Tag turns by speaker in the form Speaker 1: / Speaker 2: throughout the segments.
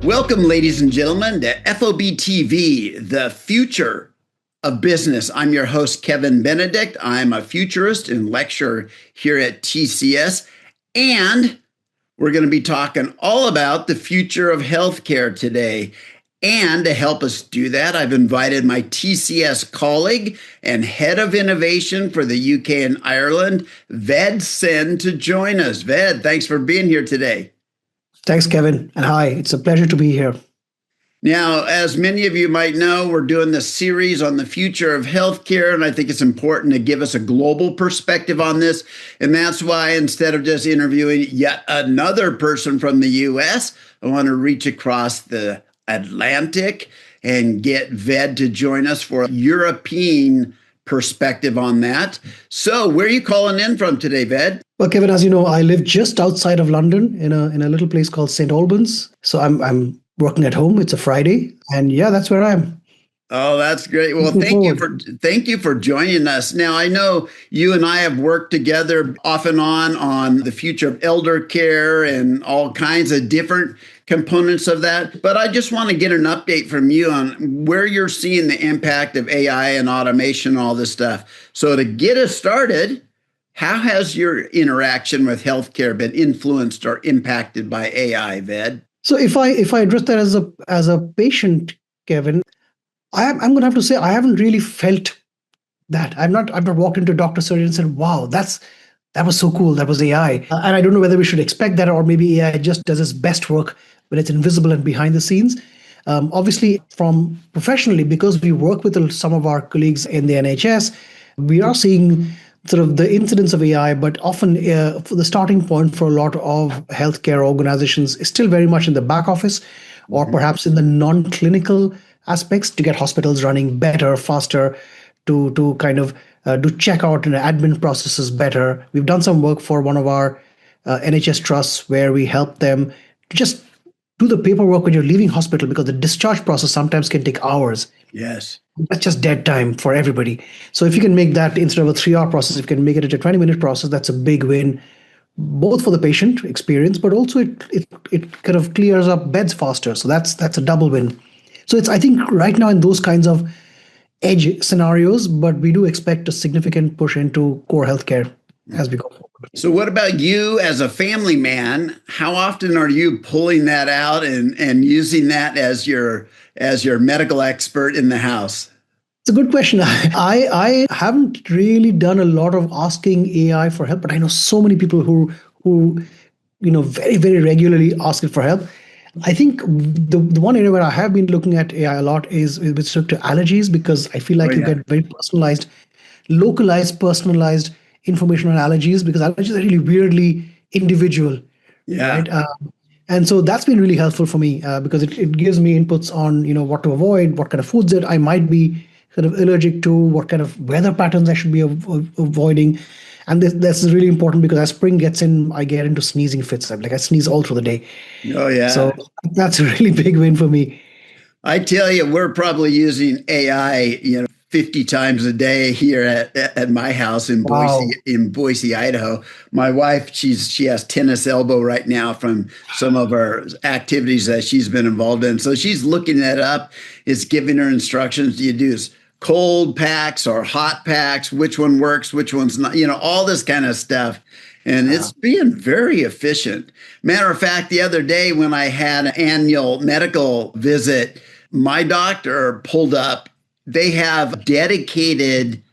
Speaker 1: Welcome, ladies and gentlemen, to FOBtv, the future of business. I'm your host, Kevin Benedict. I'm a futurist and lecturer here at TCS, and we're going to be talking all about the future of healthcare today. And to help us do that, I've invited my TCS colleague and head of innovation for the UK and Ireland, Ved Sen, to join us. Ved, thanks for being here today.
Speaker 2: Thanks, Kevin. And hi, it's a pleasure to be here.
Speaker 1: Now, as many of you might know, we're doing this series on the future of healthcare, and I think it's important to give us a global perspective on this. And that's why instead of just interviewing yet another person from the US, I want to reach across the Atlantic and get Ved to join us for a European perspective on that. So where are you calling in from today, Ved?
Speaker 2: Well, Kevin, as you know, I live just outside of London in a little place called St. Albans. So I'm working at home. It's a Friday, and yeah, that's where I am.
Speaker 1: Oh, that's great. Well, thank you for joining us. Now, I know you and I have worked together off and on the future of elder care and all kinds of different components of that. But I just want to get an update from you on where you're seeing the impact of AI and automation and all this stuff. So to get us started, how has your interaction with healthcare been influenced or impacted by AI, Ved?
Speaker 2: So if I address that as a patient, Kevin, I'm going to have to say I haven't really felt that. I've not walked into a doctor's surgery and said, "Wow, that was so cool. That was AI." And I don't know whether we should expect that, or maybe AI just does its best work when it's invisible and behind the scenes. Obviously, from professionally, because we work with some of our colleagues in the NHS, we are seeing sort of the incidence of AI, but often for the starting point for a lot of healthcare organizations is still very much in the back office, or perhaps in the non-clinical aspects to get hospitals running better, faster, to kind of do checkout and admin processes better. We've done some work for one of our NHS trusts where we help them to just do the paperwork when you're leaving hospital, because the discharge process sometimes can take hours.
Speaker 1: Yes.
Speaker 2: That's just dead time for everybody. So if you can make that, instead of a 3-hour process, if you can make it a 20-minute process, that's a big win, both for the patient experience, but also it kind of clears up beds faster. So that's a double win. So I think right now in those kinds of edge scenarios, but we do expect a significant push into core healthcare as we go forward.
Speaker 1: So what about you as a family man? How often are you pulling that out and using that as your medical expert in the house?
Speaker 2: It's a good question. I haven't really done a lot of asking AI for help, but I know so many people who very, very regularly ask it for help. I think the one area where I have been looking at AI a lot is with respect to allergies, because I feel like you get very personalized, localized, personalized information on allergies, because allergies are really weirdly individual.
Speaker 1: Yeah.
Speaker 2: Right? And so that's been really helpful for me because it gives me inputs on what to avoid, what kind of foods that I might be sort of allergic to, what kind of weather patterns I should be avoiding. And that's really important because as spring gets in, I get into sneezing fits. I sneeze all through the day.
Speaker 1: Oh, yeah.
Speaker 2: So that's a really big win for me.
Speaker 1: I tell you, we're probably using AI, 50 times a day here at my house in Boise, Idaho. My wife, she has tennis elbow right now from some of our activities that she's been involved in. So she's looking that up. It's giving her instructions. Do you do cold packs or hot packs? Which one works? Which one's not? All this kind of stuff. And it's being very efficient. Matter of fact, the other day when I had an annual medical visit, my doctor pulled up. They have dedicated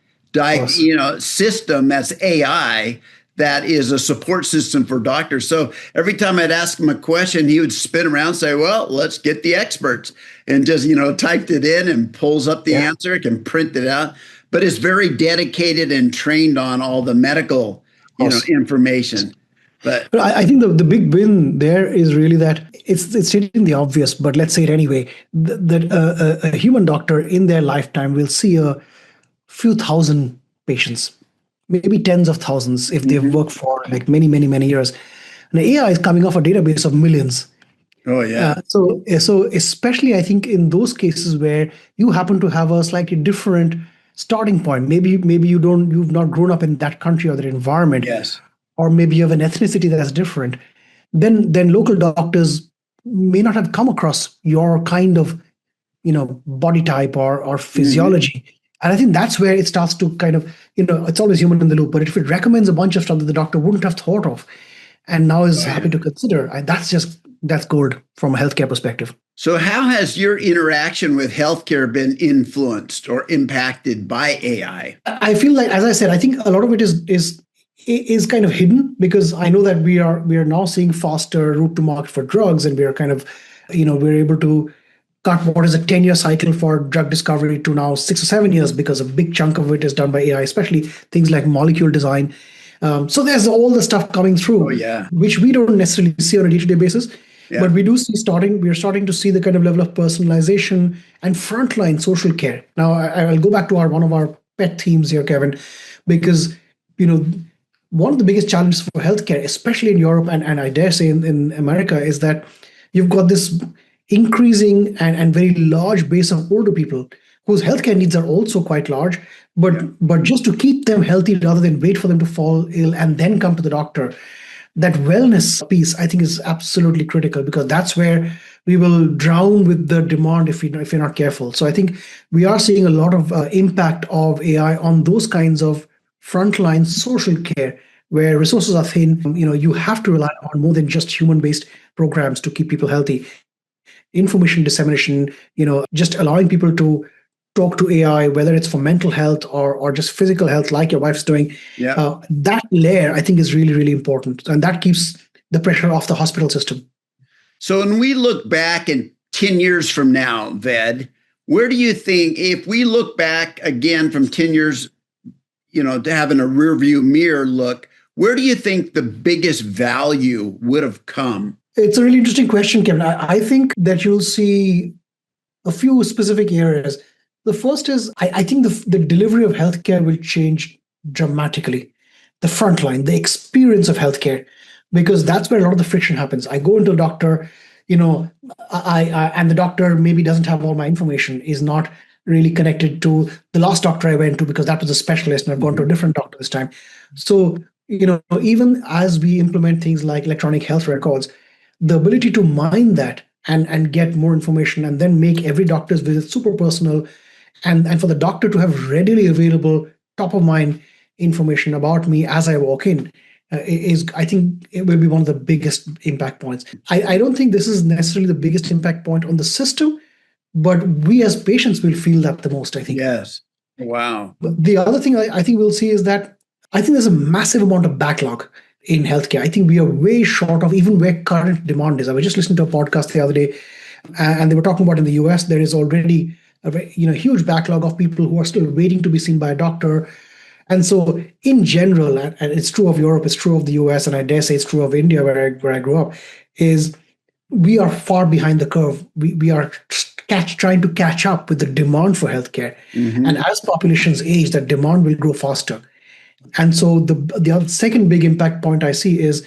Speaker 1: system that's AI that is a support system for doctors. So every time I'd ask him a question, he would spin around and say, well, let's get the experts, and just, typed it in and pulls up the answer, can print it out. But it's very dedicated and trained on all the medical, information. But
Speaker 2: I think the big win there is really that it's stating the obvious, but let's say it anyway, that a human doctor in their lifetime will see a few thousand patients, maybe tens of thousands if they've worked for like many, many, many years. And AI is coming off a database of millions.
Speaker 1: Oh, yeah.
Speaker 2: So especially I think in those cases where you happen to have a slightly different starting point. Maybe you've not grown up in that country or that environment,
Speaker 1: Yes.
Speaker 2: or maybe you have an ethnicity that's different. Then local doctors may not have come across your kind of body type or physiology. And I think that's where it starts to kind of, it's always human in the loop. But if it recommends a bunch of stuff that the doctor wouldn't have thought of and now is happy to consider, that's gold from a healthcare perspective.
Speaker 1: So how has your interaction with healthcare been influenced or impacted by AI?
Speaker 2: I feel like, as I said, I think a lot of it is kind of hidden, because I know that we are now seeing faster route to market for drugs, and we are kind of, we're able to cut what is a 10-year cycle for drug discovery to now 6 or 7 years, because a big chunk of it is done by AI, especially things like molecule design. So there's all the stuff coming through, which we don't necessarily see on a day-to-day basis. But we do see we're starting to see the kind of level of personalization and frontline social care. Now, I'll go back to one of our pet themes here, Kevin, because, one of the biggest challenges for healthcare, especially in Europe and I dare say in America, is that you've got this increasing and very large base of older people whose healthcare needs are also quite large, but just to keep them healthy rather than wait for them to fall ill and then come to the doctor. That wellness piece, I think, is absolutely critical, because that's where we will drown with the demand if you're not careful. So I think we are seeing a lot of impact of AI on those kinds of frontline social care, where resources are thin. You have to rely on more than just human-based programs to keep people healthy. Information dissemination, just allowing people to talk to AI, whether it's for mental health or just physical health, like your wife's doing. That layer, I think, is really, really important. And that keeps the pressure off the hospital system.
Speaker 1: So when we look back in 10 years from now, Ved, where do you think, if we look back again from 10 years, to having a rear view mirror look, where do you think the biggest value would have come?
Speaker 2: It's a really interesting question, Kevin. I think that you'll see a few specific areas. The first is, I think the delivery of healthcare will change dramatically. The front line, the experience of healthcare, because that's where a lot of the friction happens. I go into a doctor, and the doctor maybe doesn't have all my information, is not really connected to the last doctor I went to, because that was a specialist and I've gone to a different doctor this time. So, even as we implement things like electronic health records, the ability to mine that and get more information and then make every doctor's visit super personal, and for the doctor to have readily available top of mind information about me as I walk in, I think it will be one of the biggest impact points. I don't think this is necessarily the biggest impact point on the system, but we as patients will feel that the most, I think.
Speaker 1: Yes. Wow.
Speaker 2: But the other thing I think we'll see is that I think there's a massive amount of backlog in healthcare. I think we are way short of even where current demand is. I was just listening to a podcast the other day, and they were talking about in the US, there is already a huge backlog of people who are still waiting to be seen by a doctor. And so in general, and it's true of Europe, it's true of the US, and I dare say it's true of India, where I grew up, is we are far behind the curve. We are trying to catch up with the demand for healthcare. And as populations age, that demand will grow faster. And so the other second big impact point I see is,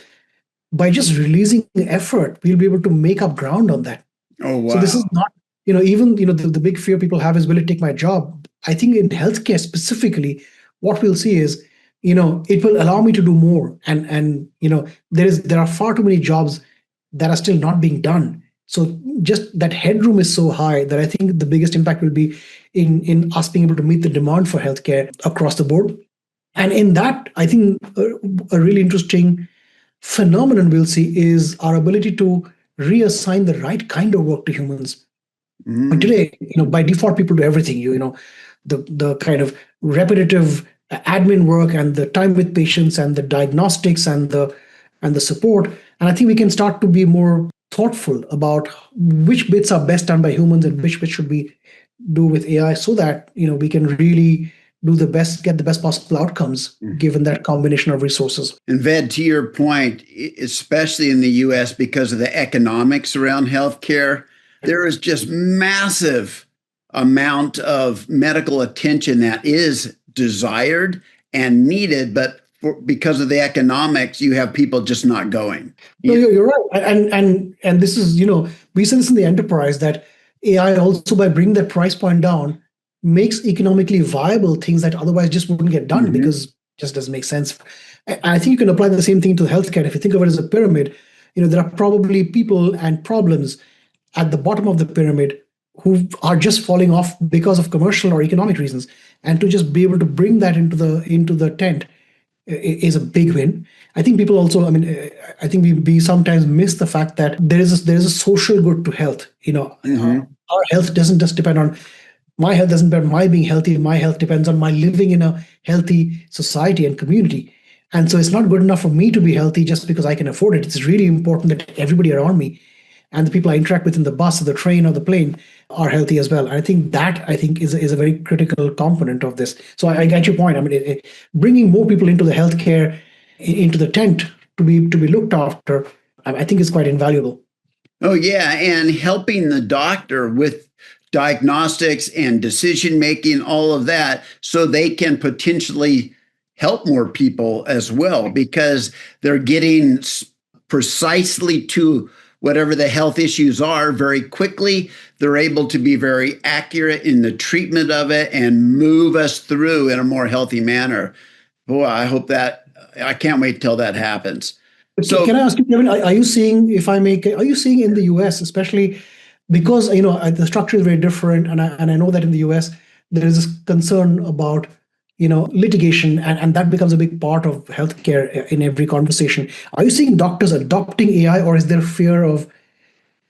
Speaker 2: by just releasing effort, we'll be able to make up ground on that.
Speaker 1: Oh, wow.
Speaker 2: So this is not, even, the big fear people have is, will it take my job? I think in healthcare specifically, what we'll see is, it will allow me to do more. And there are far too many jobs that are still not being done. So just that headroom is so high that I think the biggest impact will be in us being able to meet the demand for healthcare across the board. And in that, I think a really interesting phenomenon we'll see is our ability to reassign the right kind of work to humans. But today, by default, people do everything. The kind of repetitive admin work and the time with patients and the diagnostics and the support. And I think we can start to be more thoughtful about which bits are best done by humans and which bits should we do with AI, so that we can really get the best possible outcomes given that combination of resources.
Speaker 1: And Ved, to your point, especially in the US, because of the economics around healthcare, there is just massive amount of medical attention that is desired and needed, but because of the economics, you have people just not going.
Speaker 2: No, you're right. And this is, we say this in the enterprise, that AI also, by bringing that price point down, makes economically viable things that otherwise just wouldn't get done because it just doesn't make sense. And I think you can apply the same thing to healthcare. If you think of it as a pyramid, there are probably people and problems at the bottom of the pyramid who are just falling off because of commercial or economic reasons. And to just be able to bring that into the tent is a big win. I think people also, I think we sometimes miss the fact that there is a social good to health. Our health doesn't just depend on my health, doesn't depend on my being healthy. My health depends on my living in a healthy society and community. And so it's not good enough for me to be healthy just because I can afford it. It's really important that everybody around me and the people I interact with in the bus or the train or the plane are healthy as well. And I think that is a very critical component of this. So I get your point. Bringing more people into the healthcare, into the tent to be looked after, I think is quite invaluable.
Speaker 1: Oh yeah, and helping the doctor with diagnostics and decision making, all of that, so they can potentially help more people as well, because they're getting precisely to whatever the health issues are very quickly. They're able to be very accurate in the treatment of it and move us through in a more healthy manner. Boy, I can't wait till that happens.
Speaker 2: So can I ask you, Kevin, are you seeing in the US, especially because, the structure is very different. And I know that in the US, there is this concern about, litigation, and that becomes a big part of healthcare in every conversation. Are you seeing doctors adopting AI, or is there fear of,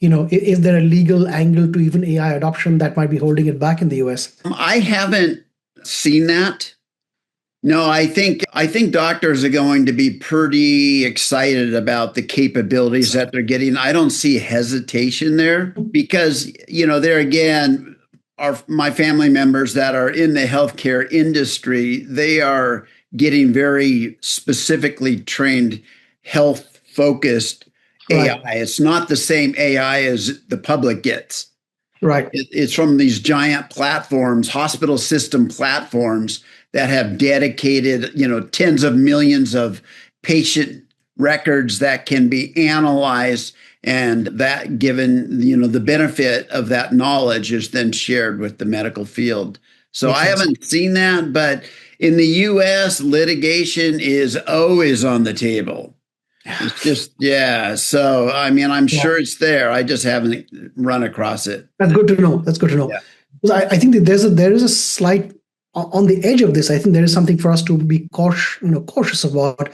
Speaker 2: is there a legal angle to even AI adoption that might be holding it back in the US?
Speaker 1: I haven't seen that. No, I think doctors are going to be pretty excited about the capabilities that they're getting. I don't see hesitation there because, there again, my family members that are in the healthcare industry, they are getting very specifically trained, health-focused AI. It's not the same AI as the public gets.
Speaker 2: Right.
Speaker 1: It's from these giant platforms, hospital system platforms that have dedicated, tens of millions of patient records that can be analyzed, and that given, the benefit of that knowledge is then shared with the medical field. So I haven't seen that, but in the US, litigation is always on the table. It's just, yeah. So, I'm sure it's there. I just haven't run across it.
Speaker 2: That's good to know. Yeah. Because I think that there is a slight, on the edge of this, I think there is something for us to be cautious about.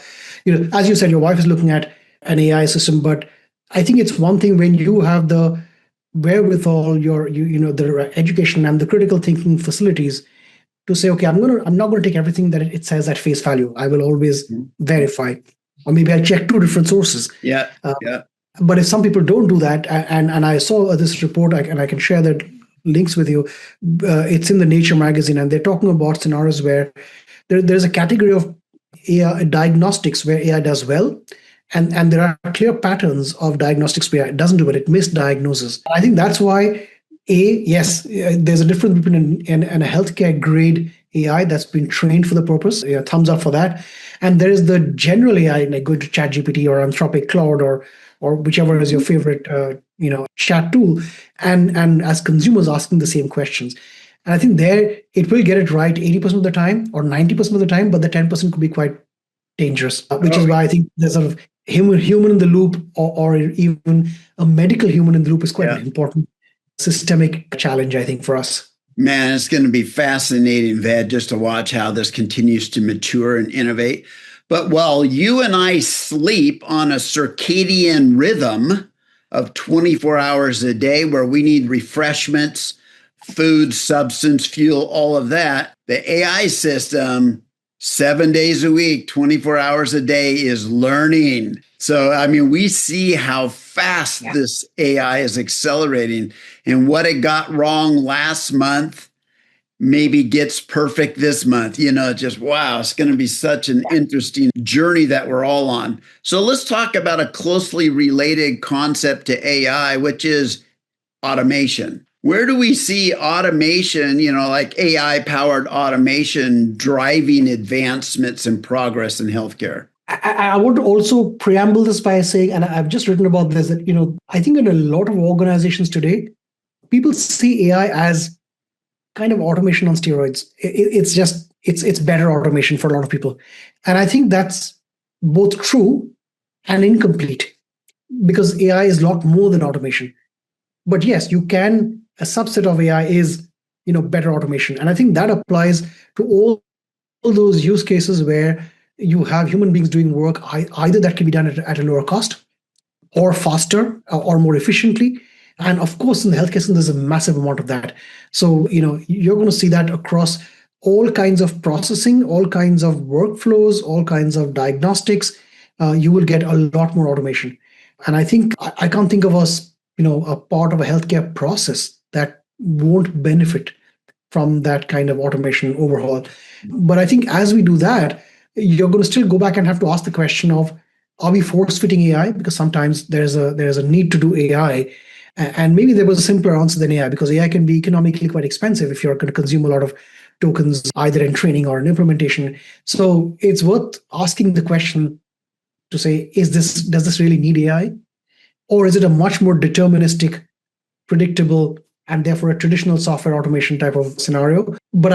Speaker 2: As you said, your wife is looking at an AI system, but I think it's one thing when you have the wherewithal, the education and the critical thinking facilities to say, okay, I'm not going to take everything that it says at face value. I will always verify, or maybe I check two different sources.
Speaker 1: Yeah.
Speaker 2: But if some people don't do that, and I saw this report, and I can share that links with you. It's in the Nature magazine, and they're talking about scenarios where there's a category of AI diagnostics where AI does well, and there are clear patterns of diagnostics where it doesn't do it. It misdiagnoses. I think that's why there's a difference between a healthcare grade AI that's been trained for the purpose. Thumbs up for that. And there is the general AI, like go to ChatGPT or Anthropic Claude or whichever is your favorite chat tool, and as consumers asking the same questions. And I think there it will get it right 80% of the time or 90% of the time, but the 10% could be quite dangerous, which is why I think there's sort of human in the loop or even a medical human in the loop is quite an important systemic challenge, I think, for us.
Speaker 1: Man, it's going to be fascinating, Ved, just to watch how this continues to mature and innovate. But while you and I sleep on a circadian rhythm of 24 hours a day where we need refreshments, food, substance, fuel, all of that, the AI system, 7 days a week, 24 hours a day is learning. So, we see how fast this AI is accelerating, and what it got wrong last month maybe gets perfect this month. Just wow, it's going to be such an interesting journey that we're all on. So let's talk about a closely related concept to AI, which is automation. Where do we see automation, like AI-powered automation driving advancements and progress in healthcare?
Speaker 2: I want to also preamble this by saying, and I've just written about this, that, I think in a lot of organizations today, people see AI as kind of automation on steroids. It's better automation for a lot of people. And I think that's both true and incomplete, because AI is a lot more than automation. But yes, a subset of AI is, better automation. And I think that applies to all those use cases where you have human beings doing work, either that can be done at a lower cost or faster or more efficiently. And of course, in the healthcare system, there's a massive amount of that. So, you're going to see that across all kinds of processing, all kinds of workflows, all kinds of diagnostics. You will get a lot more automation. And I think I can't think of a part of a healthcare process that won't benefit from that kind of automation overhaul. But I think as we do that, you're going to still go back and have to ask the question of, are we force-fitting AI? Because sometimes there's a need to do AI. And maybe there was a simpler answer than AI, because AI can be economically quite expensive if you're going to consume a lot of tokens, either in training or in implementation. So it's worth asking the question to say, does this really need AI? Or is it a much more deterministic, predictable, and therefore a traditional software automation type of scenario? But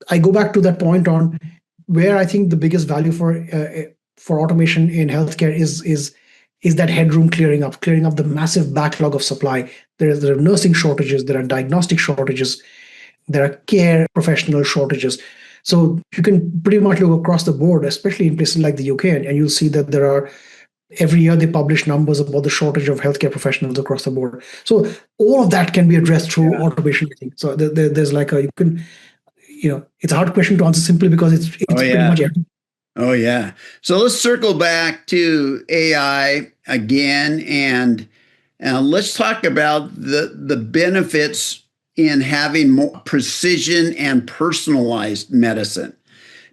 Speaker 2: I go back to that point on where I think the biggest value for automation in healthcare is that headroom clearing up the massive backlog of supply. There are nursing shortages, there are diagnostic shortages, there are care professional shortages. So you can pretty much look across the board, especially in places like the UK, and you'll see that every year they publish numbers about the shortage of healthcare professionals across the board. So all of that can be addressed through automation, I think. So there's it's a hard question to answer simply because it's pretty much everything.
Speaker 1: Oh, yeah. So let's circle back to AI again, and let's talk about the benefits in having more precision and personalized medicine.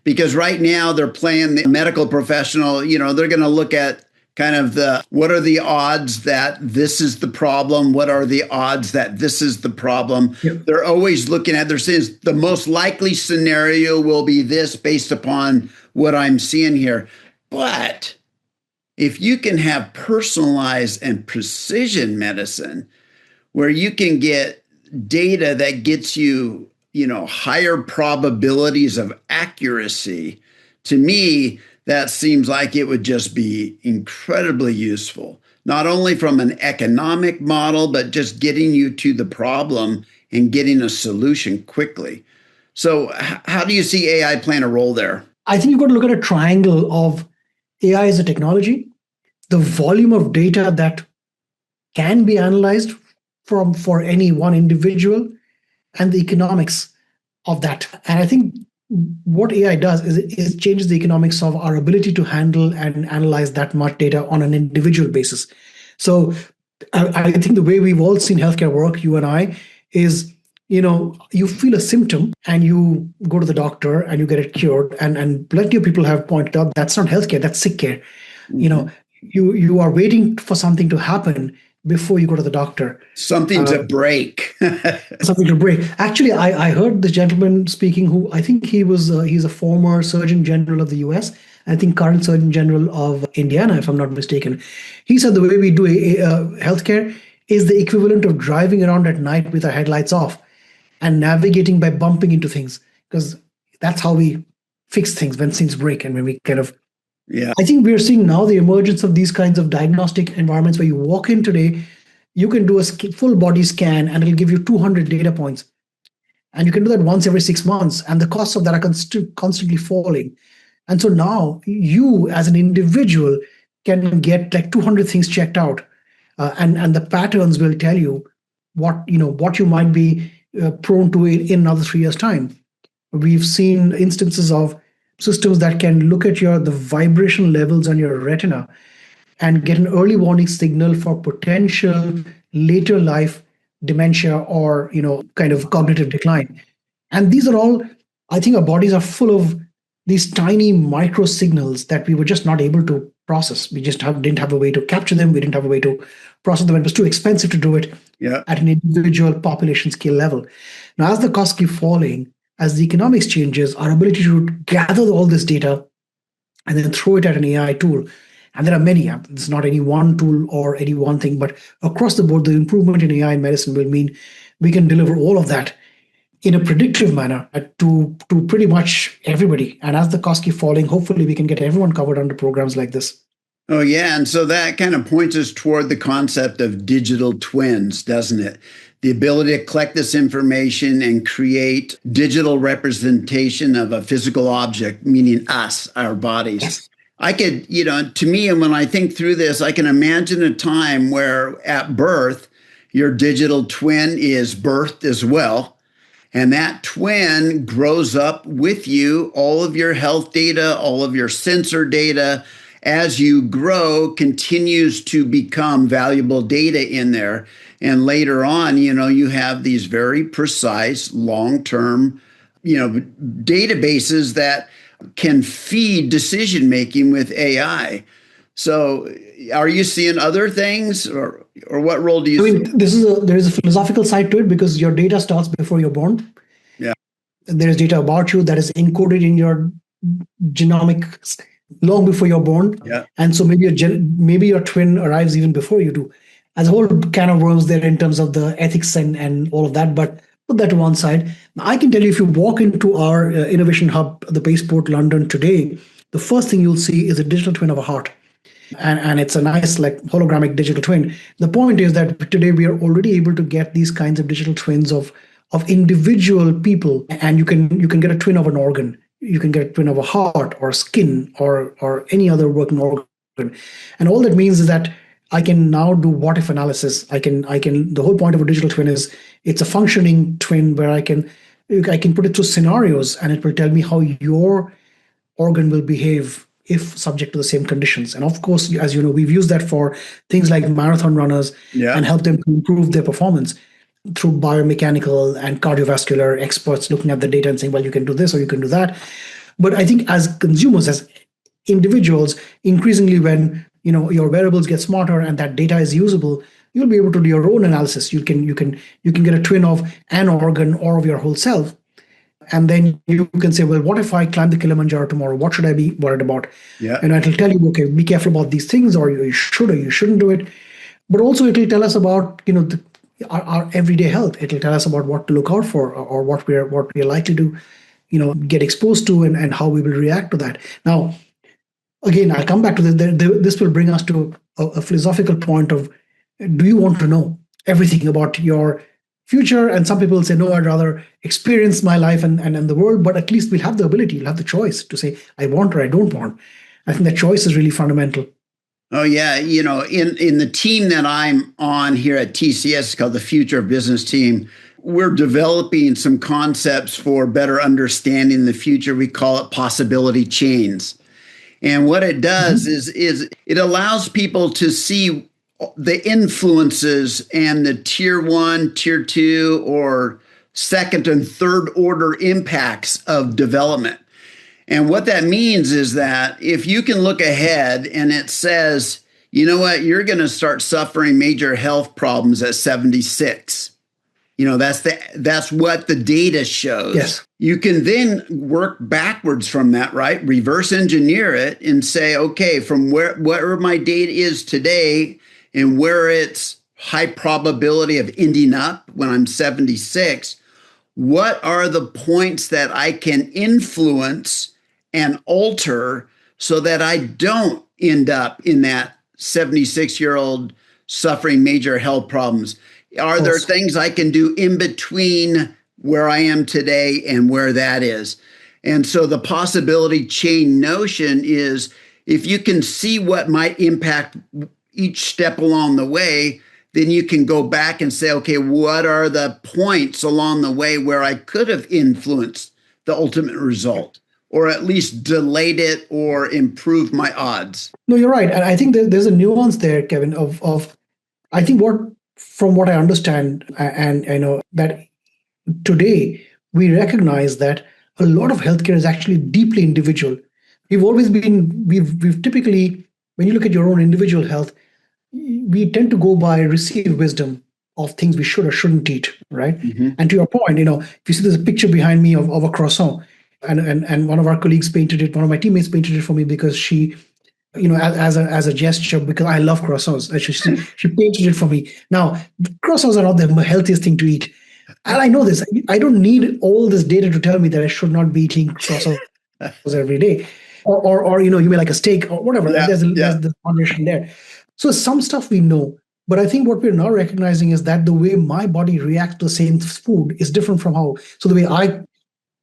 Speaker 1: Because right now they're playing the medical professional, they're going to look at kind of what are the odds that this is the problem? What are the odds that this is the problem?
Speaker 2: Yep.
Speaker 1: They're always looking at, they're saying the most likely scenario will be this based upon what I'm seeing here. But if you can have personalized and precision medicine where you can get data that gets you, higher probabilities of accuracy, to me, that seems like it would just be incredibly useful, not only from an economic model, but just getting you to the problem and getting a solution quickly. So how do you see AI playing a role there?
Speaker 2: I think you've got to look at a triangle of AI as a technology, the volume of data that can be analyzed for any one individual, and the economics of that. And I think what AI does is it changes the economics of our ability to handle and analyze that much data on an individual basis. So I think the way we've all seen healthcare work, you and I, is, you feel a symptom and you go to the doctor and you get it cured. And plenty of people have pointed out that's not healthcare, that's sick care. Mm-hmm. You are waiting for something to happen before you go to the doctor.
Speaker 1: Something to break.
Speaker 2: Something to break. Actually, I heard this gentleman speaking who I think he's a former Surgeon General of the US. I think current Surgeon General of Indiana, if I'm not mistaken. He said the way we do healthcare is the equivalent of driving around at night with our headlights off and navigating by bumping into things, because that's how we fix things when things break and when we kind of.
Speaker 1: Yeah,
Speaker 2: I think we're seeing now the emergence of these kinds of diagnostic environments where you walk in today, you can do a full body scan and it'll give you 200 data points. And you can do that once every 6 months. And the costs of that are constantly falling. And so now you as an individual can get like 200 things checked out. And the patterns will tell you what you might be prone to in another 3 years' time. We've seen instances of systems that can look at the vibration levels on your retina and get an early warning signal for potential later life dementia or kind of cognitive decline. And these are all, I think our bodies are full of these tiny micro signals that we were just not able to process. We just didn't have a way to capture them. We didn't have a way to process them. It was too expensive to do it at an individual population scale level. Now, as the costs keep falling, as the economics changes, our ability to gather all this data and then throw it at an AI tool. And there are many. It's not any one tool or any one thing, but across the board, the improvement in AI in medicine will mean we can deliver all of that in a predictive manner to pretty much everybody. And as the costs keep falling, hopefully we can get everyone covered under programs like this.
Speaker 1: Oh, yeah. And so that kind of points us toward the concept of digital twins, doesn't it? The ability to collect this information and create digital representation of a physical object, meaning us, our bodies.
Speaker 2: Yes.
Speaker 1: I could, to me, and when I think through this, I can imagine a time where at birth, your digital twin is birthed as well. And that twin grows up with you, all of your health data, all of your sensor data, as you grow, continues to become valuable data in there. And later on, you have these very precise, long-term, databases that can feed decision-making with AI. So are you seeing other things, or what role do you see?
Speaker 2: There is a philosophical side to it, because your data starts before you're born.
Speaker 1: Yeah.
Speaker 2: There is data about you that is encoded in your genomics long before you're born.
Speaker 1: Yeah.
Speaker 2: And so maybe your twin arrives even before you do. As a whole can of worms there in terms of the ethics and all of that, but put that to one side. I can tell you, if you walk into our innovation hub, the Baseport London today, the first thing you'll see is a digital twin of a heart. And it's a nice hologramic digital twin. The point is that today we are already able to get these kinds of digital twins of individual people, and you can get a twin of an organ. You can get a twin of a heart or skin or any other working organ. And all that means is that I can now do what if analysis. The whole point of a digital twin is it's a functioning twin where I can put it through scenarios, and it will tell me how your organ will behave if subject to the same conditions. And of course, as you know, we've used that for things like marathon runners and help them to improve their performance through biomechanical and cardiovascular experts looking at the data and saying, well, you can do this or you can do that. But I think as consumers, as individuals, increasingly when your wearables get smarter and that data is usable, you'll be able to do your own analysis. You can get a twin of an organ or of your whole self. And then you can say, well, what if I climb the Kilimanjaro tomorrow? What should I be worried about?
Speaker 1: Yeah.
Speaker 2: And it'll tell you, okay, be careful about these things, or you should or you shouldn't do it. But also it'll tell us about, our everyday health. It'll tell us about what to look out for, or what we're likely to, get exposed to, and how we will react to that. Now, again, I'll come back to this. This will bring us to a philosophical point of, do you want to know everything about your future? And some people say, no, I'd rather experience my life and the world, but at least we'll have the ability, you'll have the choice to say, I want or I don't want. I think that choice is really fundamental.
Speaker 1: Oh, yeah. In the team that I'm on here at TCS, called the Future of Business team, we're developing some concepts for better understanding the future. We call it possibility chains. And what it does is it allows people to see the influences and the tier 1, tier 2, or second and third order impacts of development. And what that means is that if you can look ahead and it says, you know what, you're going to start suffering major health problems at 76. That's what the data shows.
Speaker 2: Yes.
Speaker 1: You can then work backwards from that, right? Reverse engineer it and say, okay, from where my data is today and where it's high probability of ending up when I'm 76, what are the points that I can influence and alter so that I don't end up in that 76-year-old suffering major health problems? Are there things I can do in between where I am today and where that is? And so the possibility chain notion is, if you can see what might impact each step along the way, then you can go back and say, okay, what are the points along the way where I could have influenced the ultimate result, or at least delayed it or improved my odds?
Speaker 2: No, you're right. And I think there's a nuance there, Kevin, of I think from what I understand, and I know that today we recognize that a lot of healthcare is actually deeply individual. We've typically, when you look at your own individual health, we tend to go by received wisdom of things we should or shouldn't eat, right? Mm-hmm. And to your point, if you see there's a picture behind me of a croissant, and one of our colleagues painted it, one of my teammates painted it for me because she, as a gesture, because I love croissants. She painted it for me. Now, croissants are not the healthiest thing to eat, And I know this. I don't need all this data to tell me that I should not be eating croissants every day, or you may like a steak or whatever.
Speaker 1: Yeah,
Speaker 2: There's
Speaker 1: yeah.
Speaker 2: the moderation there. So some stuff we know, but I think what we're now recognizing is that the way my body reacts to the same food is different from how. So the way I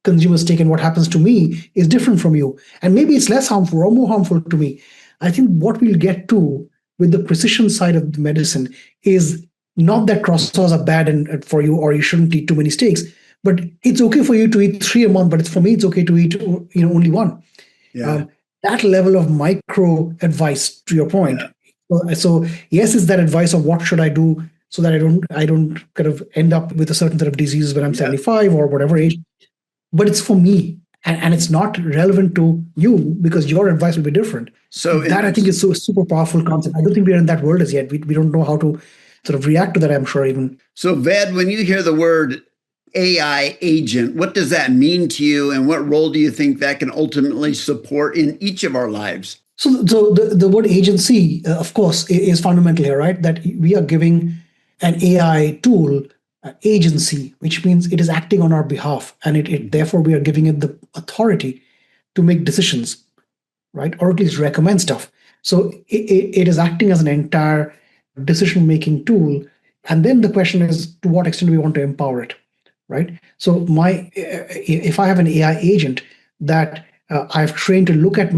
Speaker 2: consume a steak and what happens to me is different from you, and maybe it's less harmful or more harmful to me. I think what we'll get to with the precision side of the medicine is not that croissants are bad and for you, or you shouldn't eat too many steaks, but it's okay for you to eat 3 a month, but for me it's okay to eat only one.
Speaker 1: Yeah.
Speaker 2: That level of micro advice, to your point.
Speaker 1: Yeah.
Speaker 2: So yes, it's that advice of what should I do so that I don't kind of end up with a certain set of diseases when I'm 75 or whatever age, but it's for me. And it's not relevant to you because your advice will be different. So that I think is so super powerful concept. I don't think we're in that world as yet. We don't know how to sort of react to that, I'm sure even.
Speaker 1: So Ved, when you hear the word AI agent, what does that mean to you, and what role do you think that can ultimately support in each of our lives?
Speaker 2: So the word agency, of course, is fundamental here, right? That we are giving an AI tool agency, which means it is acting on our behalf, and it therefore we are giving it the authority to make decisions, right? Or at least recommend stuff. So it is acting as an entire decision-making tool. And then the question is, to what extent do we want to empower it, right? So if I have an AI agent that I've trained to look at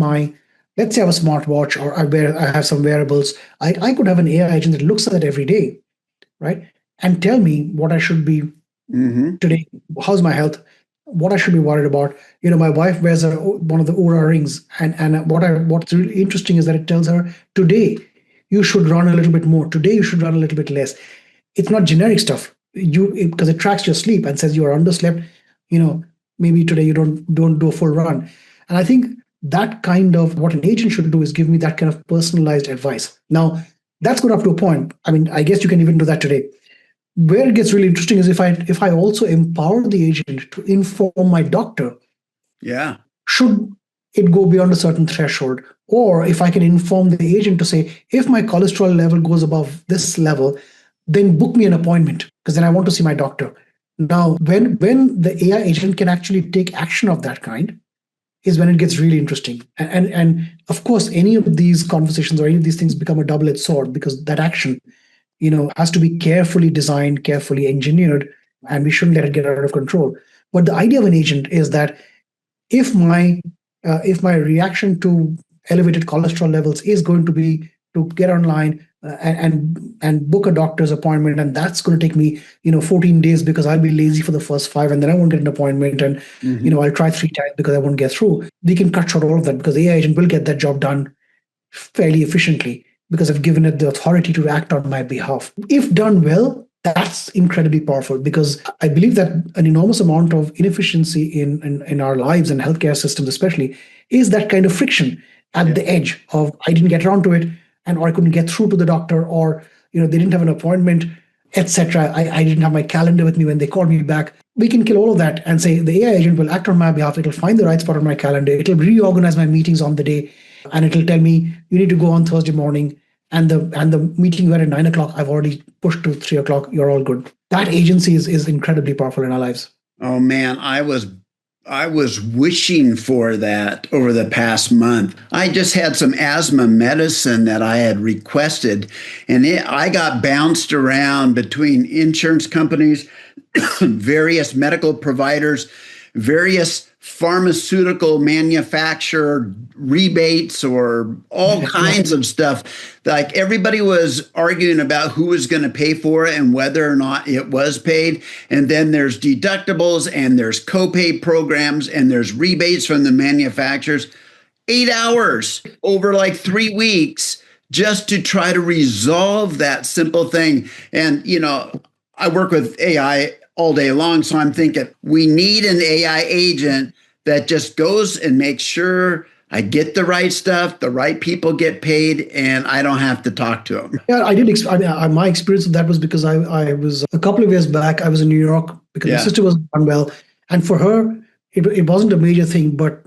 Speaker 2: let's say I have a smartwatch or I have some wearables, I could have an AI agent that looks at that every day, right? And tell me what I should be today. How's my health? What I should be worried about. My wife wears one of the Oura rings, and what's really interesting is that it tells her today you should run a little bit more. Today you should run a little bit less. It's not generic stuff. Because it tracks your sleep and says you are underslept. Maybe today you don't do a full run. And I think that kind of what an agent should do is give me that kind of personalized advice. Now that's good up to a point. I mean, I guess you can even do that today. Where it gets really interesting is if I also empower the agent to inform my doctor.
Speaker 1: Yeah.
Speaker 2: Should it go beyond a certain threshold, or if I can inform the agent to say, if my cholesterol level goes above this level, then book me an appointment because then I want to see my doctor. Now, when the AI agent can actually take action of that kind is when it gets really interesting. And of course, any of these conversations or any of these things become a double-edged sword because that action, has to be carefully designed, carefully engineered, and we shouldn't let it get out of control. But the idea of an agent is that if my reaction to elevated cholesterol levels is going to be to get online and book a doctor's appointment, and that's going to take me 14 days because I'll be lazy for the first 5 and then I won't get an appointment, and I'll try 3 times because I won't get through. We can cut short all of that because the AI agent will get that job done fairly efficiently because I've given it the authority to act on my behalf. If done well, that's incredibly powerful because I believe that an enormous amount of inefficiency in our lives and healthcare systems especially is that kind of friction at the edge of I didn't get around to it, or I couldn't get through to the doctor, or they didn't have an appointment, etc. I didn't have my calendar with me when they called me back. We can kill all of that and say the AI agent will act on my behalf. It'll find the right spot on my calendar. It'll reorganize my meetings on the day, and it'll tell me you need to go on Thursday morning. And the meeting you had at 9 o'clock, I've already pushed to 3 o'clock. You're all good. That agency is incredibly powerful in our lives.
Speaker 1: Oh man, I was wishing for that over the past month. I just had some asthma medicine that I had requested, and I got bounced around between insurance companies, various medical providers, various pharmaceutical manufacturer rebates, or all kinds of stuff. Like everybody was arguing about who was going to pay for it and whether or not it was paid. And then there's deductibles and there's copay programs and there's rebates from the manufacturers. 8 hours over like 3 weeks just to try to resolve that simple thing. And, I work with AI all day long. So I'm thinking we need an AI agent that just goes and makes sure I get the right stuff, the right people get paid, and I don't have to talk to them.
Speaker 2: Yeah, I did. My experience of that was because I was a couple of years back, I was in New York because my sister was unwell. And for her, it wasn't a major thing, but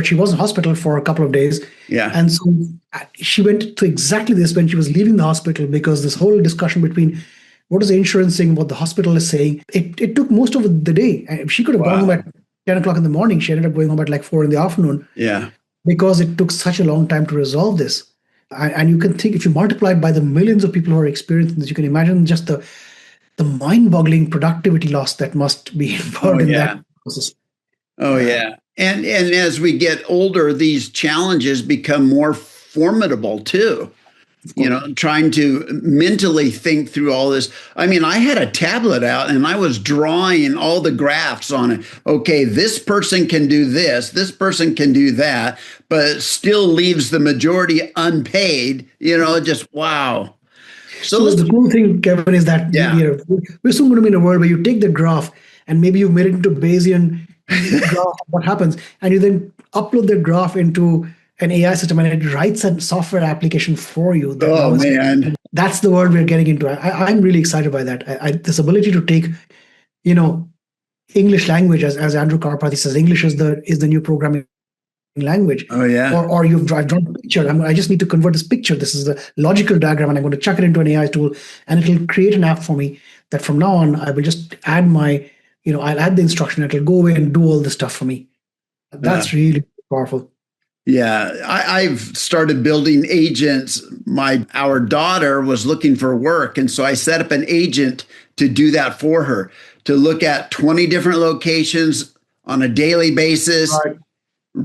Speaker 2: she was in hospital for a couple of days.
Speaker 1: Yeah.
Speaker 2: And so she went to exactly this when she was leaving the hospital, because this whole discussion between what is the insurance saying, what the hospital is saying. It took most of the day. And she could have gone home at 10 o'clock in the morning. She ended up going home at like 4 in the afternoon.
Speaker 1: Yeah.
Speaker 2: Because it took such a long time to resolve this. And you can think, if you multiply it by the millions of people who are experiencing this, you can imagine just the mind-boggling productivity loss that must be involved in that process.
Speaker 1: Oh, yeah. And as we get older, these challenges become more formidable too. Trying to mentally think through all this. I mean, I had a tablet out and I was drawing all the graphs on it. Okay, this person can do this person can do that, but it still leaves the majority unpaid, just wow.
Speaker 2: So the cool thing, Kevin, is that we're soon going to be in a world where you take the graph and maybe you've made it into Bayesian graph, what happens, and you then upload the graph into an AI system and it writes a software application for you.
Speaker 1: Man.
Speaker 2: That's the world we're getting into. I'm really excited by that. This ability to take, English language, as Andrew Karpathy says, English is the new programming language.
Speaker 1: Oh, yeah.
Speaker 2: Or I've drawn a picture. I just need to convert this picture. This is the logical diagram, and I'm going to chuck it into an AI tool, and it'll create an app for me that from now on, I will just add I'll add the instruction. It'll go away and do all the stuff for me. That's really powerful.
Speaker 1: Yeah, I've started building agents. Our daughter was looking for work, and so I set up an agent to do that for her, to look at 20 different locations on a daily basis,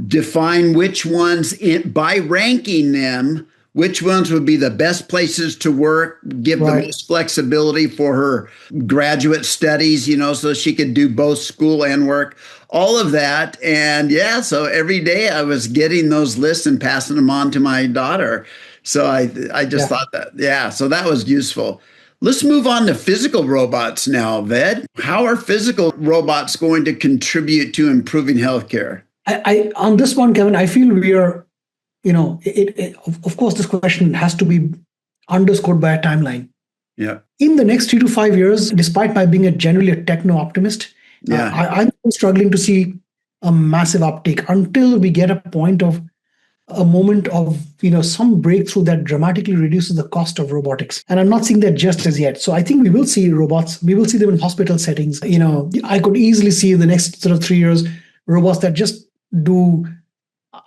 Speaker 1: define which ones, by ranking them, which ones would be the best places to work, give the most flexibility for her graduate studies, so she could do both school and work, all of that. And so every day I was getting those lists and passing them on to my daughter. So I just thought that, so that was useful. Let's move on to physical robots now, Ved. How are physical robots going to contribute to improving healthcare?
Speaker 2: I on this one, Kevin, I feel we are, of course, this question has to be underscored by a timeline.
Speaker 1: Yeah.
Speaker 2: In the next 3 to 5 years, despite my being generally a techno optimist, I'm struggling to see a massive uptake until we get a moment of some breakthrough that dramatically reduces the cost of robotics. And I'm not seeing that just as yet. So I think we will see robots. We will see them in hospital settings. I could easily see in the next sort of 3 years robots that just do,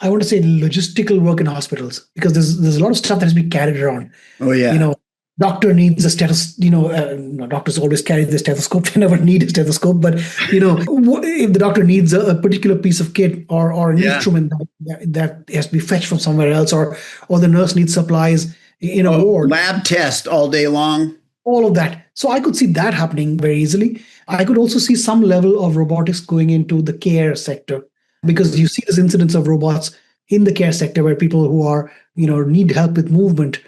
Speaker 2: I want to say, logistical work in hospitals, because there's a lot of stuff that has been carried around.
Speaker 1: Oh yeah.
Speaker 2: Doctor needs a stethoscope. Doctors always carry the stethoscope. They never need a stethoscope. But if the doctor needs a particular piece of kit or an instrument that has to be fetched from somewhere else, or the nurse needs supplies in a ward,
Speaker 1: lab test all day long,
Speaker 2: all of that. So I could see that happening very easily. I could also see some level of robotics going into the care sector, because you see this incidence of robots in the care sector where people who are need help with movement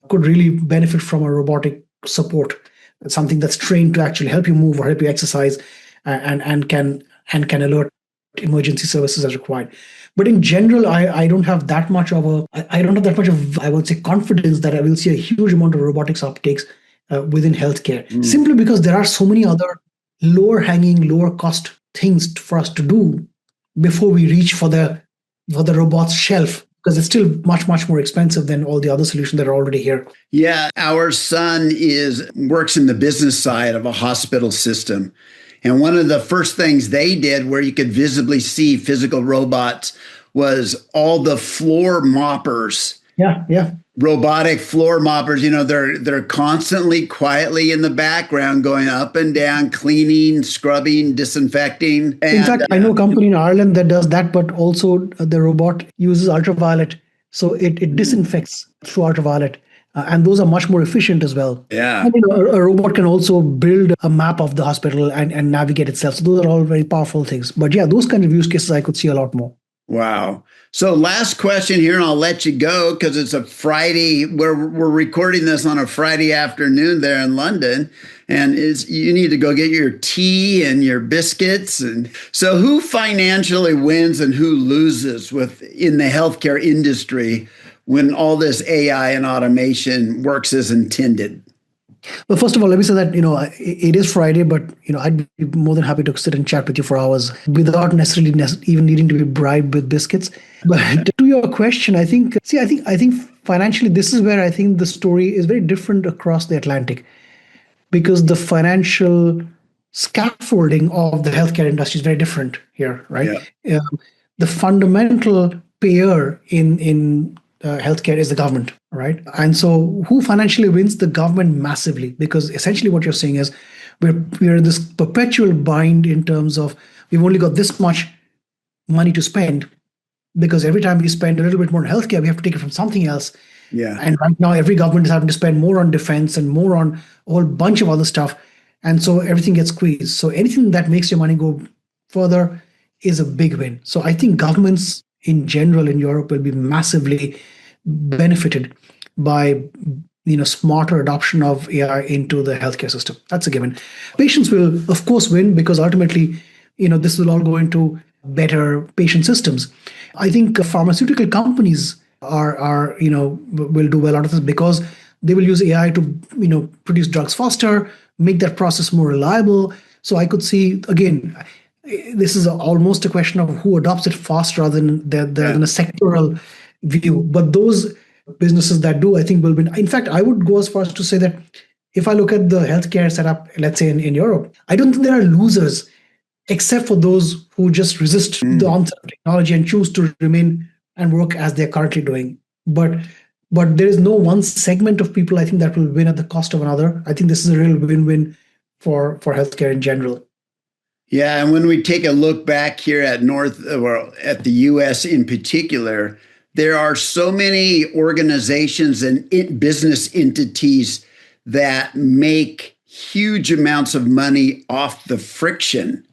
Speaker 2: could really benefit from a robotic support, something that's trained to actually help you move or help you exercise, and can alert emergency services as required. But in general, I don't have that much of I would say confidence that I will see a huge amount of robotics uptakes within healthcare, simply because there are so many other lower hanging, lower cost things for us to do before we reach for the robot's shelf, because it's still much, much more expensive than all the other solutions that are already here.
Speaker 1: Yeah, our son works in the business side of a hospital system. And one of the first things they did, where you could visibly see physical robots, was all the floor moppers.
Speaker 2: Yeah.
Speaker 1: Robotic floor moppers, they're constantly quietly in the background going up and down, cleaning, scrubbing, disinfecting.
Speaker 2: In fact, I know a company in Ireland that does that, but also the robot uses ultraviolet. So it disinfects through ultraviolet. And those are much more efficient as well.
Speaker 1: Yeah.
Speaker 2: And, a robot can also build a map of the hospital and navigate itself. So those are all very powerful things. But those kind of use cases I could see a lot more.
Speaker 1: Wow. So last question here, and I'll let you go because it's a Friday. We're recording this on a Friday afternoon there in London, and you need to go get your tea and your biscuits. And so who financially wins and who loses in the healthcare industry when all this AI and automation works as intended?
Speaker 2: Well, first of all, let me say that, it is Friday, but, I'd be more than happy to sit and chat with you for hours without necessarily even needing to be bribed with biscuits. But to your question, I think financially, this is where I think the story is very different across the Atlantic. because the financial scaffolding of the healthcare industry is very different here, right? Yeah. The fundamental payer in healthcare is the government, right? And so who financially wins? The government massively, because essentially what you're saying is we're in this perpetual bind in terms of we've only got this much money to spend, because every time we spend a little bit more on healthcare, we have to take it from something else.
Speaker 1: Yeah.
Speaker 2: And right now, every government is having to spend more on defense and more on a whole bunch of other stuff. And so everything gets squeezed. So anything that makes your money go further is a big win. So I think governments in general in Europe will be massively benefited by smarter adoption of AI into the healthcare system. That's a given. Patients will, of course, win, because ultimately, this will all go into better patient systems. I think pharmaceutical companies will do well out of this, because they will use AI to produce drugs faster, make that process more reliable. So I could see, again, this is almost a question of who adopts it fast rather than a sectoral view. But those businesses that do, I think, will win. In fact, I would go as far as to say that if I look at the healthcare setup, let's say in Europe, I don't think there are losers, except for those who just resist the onset of technology and choose to remain and work as they're currently doing. But there is no one segment of people, I think, that will win at the cost of another. I think this is a real win-win for healthcare in general.
Speaker 1: Yeah, and when we take a look back here at at the US in particular, there are so many organizations and business entities that make huge amounts of money off the friction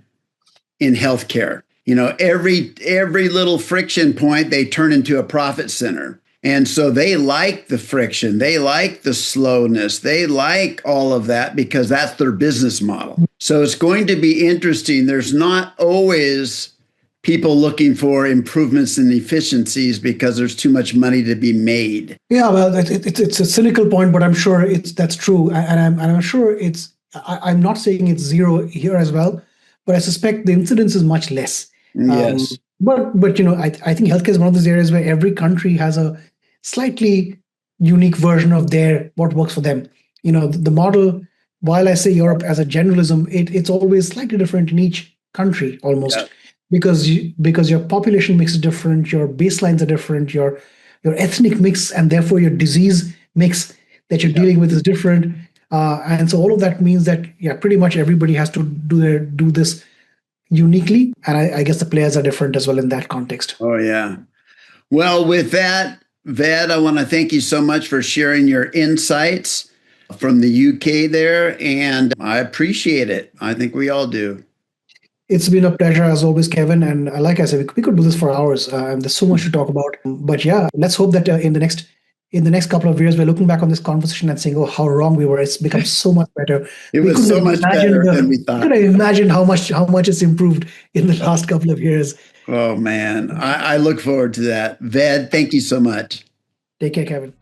Speaker 1: in healthcare. Every little friction point, they turn into a profit center. And so they like the friction, they like the slowness, they like all of that, because that's their business model. So it's going to be interesting. There's not always people looking for improvements in efficiencies because there's too much money to be made.
Speaker 2: Yeah, well, it's a cynical point, but I'm sure that's true. And I'm sure I'm not saying it's zero here as well, but I suspect the incidence is much less.
Speaker 1: Yes.
Speaker 2: But I think healthcare is one of those areas where every country has a slightly unique version of what works for them. The model, while I say Europe as a generalism, it's always slightly different in each country almost. Yeah. Because your population mix is different, your baselines are different, your ethnic mix, and therefore your disease mix that you're dealing with is different. And so all of that means that, pretty much everybody has to do this uniquely. And I guess the players are different as well in that context.
Speaker 1: Oh, yeah. Well, with that, Ved, I want to thank you so much for sharing your insights from the UK there. And I appreciate it. I think we all do.
Speaker 2: It's been a pleasure as always, Kevin. And like I said, we could do this for hours. There's so much to talk about. But yeah, let's hope that in the next couple of years, we're looking back on this conversation and saying, oh, how wrong we were. It's become so much better.
Speaker 1: It was so much better than we thought.
Speaker 2: I couldn't imagine how much it's improved in the last couple of years.
Speaker 1: Oh, man. I look forward to that. Ved, thank you so much.
Speaker 2: Take care, Kevin.